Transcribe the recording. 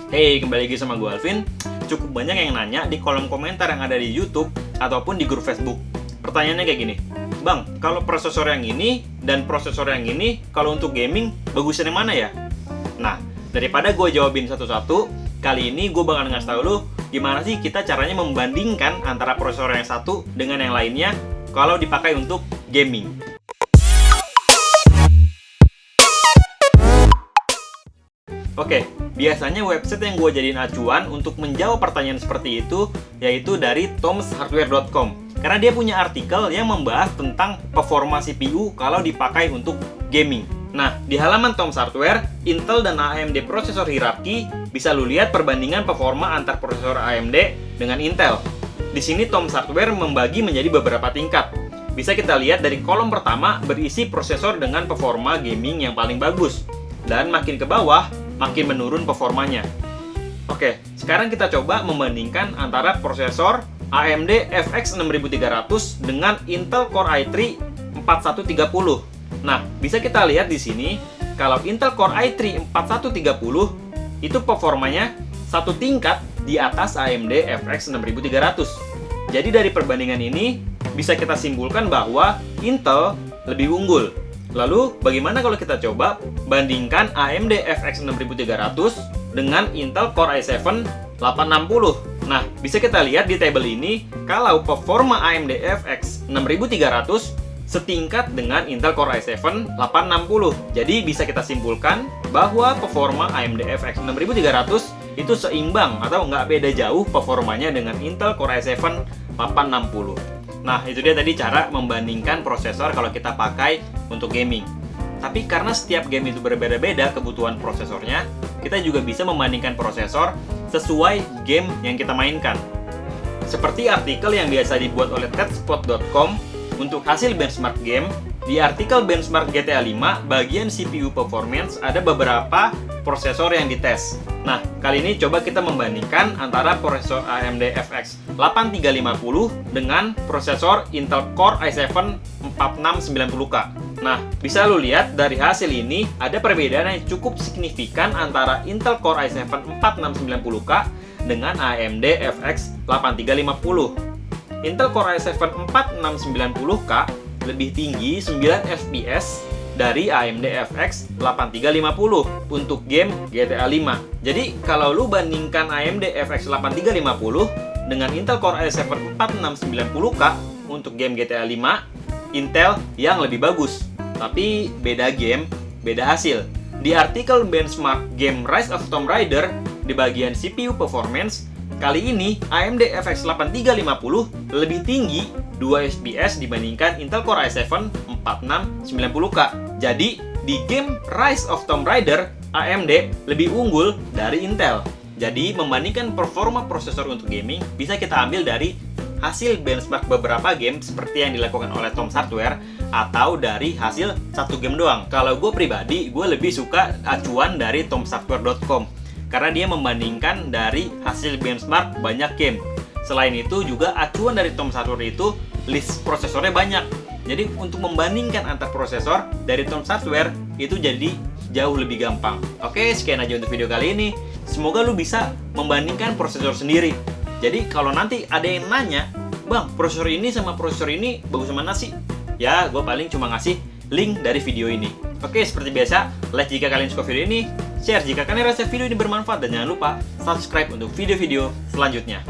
Hey, kembali lagi sama gue Alvin. Cukup banyak yang nanya di kolom komentar yang ada di YouTube ataupun di grup Facebook. Pertanyaannya kayak gini, Bang, kalau prosesor yang ini dan prosesor yang ini, kalau untuk gaming, bagusnya yang mana ya? Nah, daripada gue jawabin satu-satu, kali ini gue bakal ngasih tau lu gimana sih kita caranya membandingkan antara prosesor yang satu dengan yang lainnya kalau dipakai untuk gaming. Oke, biasanya website yang gue jadiin acuan untuk menjawab pertanyaan seperti itu yaitu dari tomshardware.com, karena dia punya artikel yang membahas tentang performa CPU kalau dipakai untuk gaming. Nah, di halaman Tom's Hardware, Intel dan AMD prosesor hierarki bisa lu lihat perbandingan performa antar prosesor AMD dengan Intel. Di sini Tom's Hardware membagi menjadi beberapa tingkat. Bisa kita lihat dari kolom pertama berisi prosesor dengan performa gaming yang paling bagus, dan makin ke bawah makin menurun performanya. Oke, sekarang kita coba membandingkan antara prosesor AMD FX 6300 dengan Intel Core i3 4130. Nah, bisa kita lihat di sini kalau Intel Core i3 4130 itu performanya satu tingkat di atas AMD FX 6300. Jadi dari perbandingan ini bisa kita simpulkan bahwa Intel lebih unggul. Lalu, bagaimana kalau kita coba bandingkan AMD FX 6300 dengan Intel Core i7 860? Nah, bisa kita lihat di tabel ini, kalau performa AMD FX 6300 setingkat dengan Intel Core i7 860. Jadi, bisa kita simpulkan bahwa performa AMD FX 6300 itu seimbang atau nggak beda jauh performanya dengan Intel Core i7 860. Nah, itu dia tadi cara membandingkan prosesor kalau kita pakai untuk gaming. Tapi karena setiap game itu berbeda-beda kebutuhan prosesornya, kita juga bisa membandingkan prosesor sesuai game yang kita mainkan. Seperti artikel yang biasa dibuat oleh tedspot.com untuk hasil benchmark game, di artikel benchmark GTA 5 bagian CPU performance ada beberapa prosesor yang dites. Nah, kali ini coba kita membandingkan antara prosesor AMD FX 8350 dengan prosesor Intel Core i7 4690K. Nah, bisa lu lihat dari hasil ini ada perbedaan yang cukup signifikan antara Intel Core i7 4690K dengan AMD FX 8350. Intel Core i7 4690K lebih tinggi 9 FPS dari AMD FX 8350 untuk game GTA 5. Jadi, kalau lu bandingkan AMD FX 8350 dengan Intel Core i7 4690K untuk game GTA 5, Intel yang lebih bagus. Tapi beda game, beda hasil. Di artikel benchmark game Rise of Tomb Raider di bagian CPU performance, kali ini AMD FX 8350 lebih tinggi 2 FPS dibandingkan Intel Core i7 4690K. Jadi, di game Rise of Tomb Raider, AMD lebih unggul dari Intel. Jadi, membandingkan performa prosesor untuk gaming bisa kita ambil dari hasil benchmark beberapa game seperti yang dilakukan oleh Tom's Hardware atau dari hasil satu game doang. Kalau gue pribadi, gue lebih suka acuan dari tomshardware.com karena dia membandingkan dari hasil benchmark banyak game. Selain itu juga acuan dari Tom's Hardware itu list prosesornya banyak. Jadi untuk membandingkan antar prosesor dari Tom's Hardware itu jadi jauh lebih gampang. Oke, sekian aja untuk video kali ini. Semoga lu bisa membandingkan prosesor sendiri. Jadi kalau nanti ada yang nanya, Bang, prosesor ini sama prosesor ini bagus mana sih? Ya, gue paling cuma ngasih link dari video ini. Oke, seperti biasa, like jika kalian suka video ini, share jika kalian rasa video ini bermanfaat, dan jangan lupa subscribe untuk video-video selanjutnya.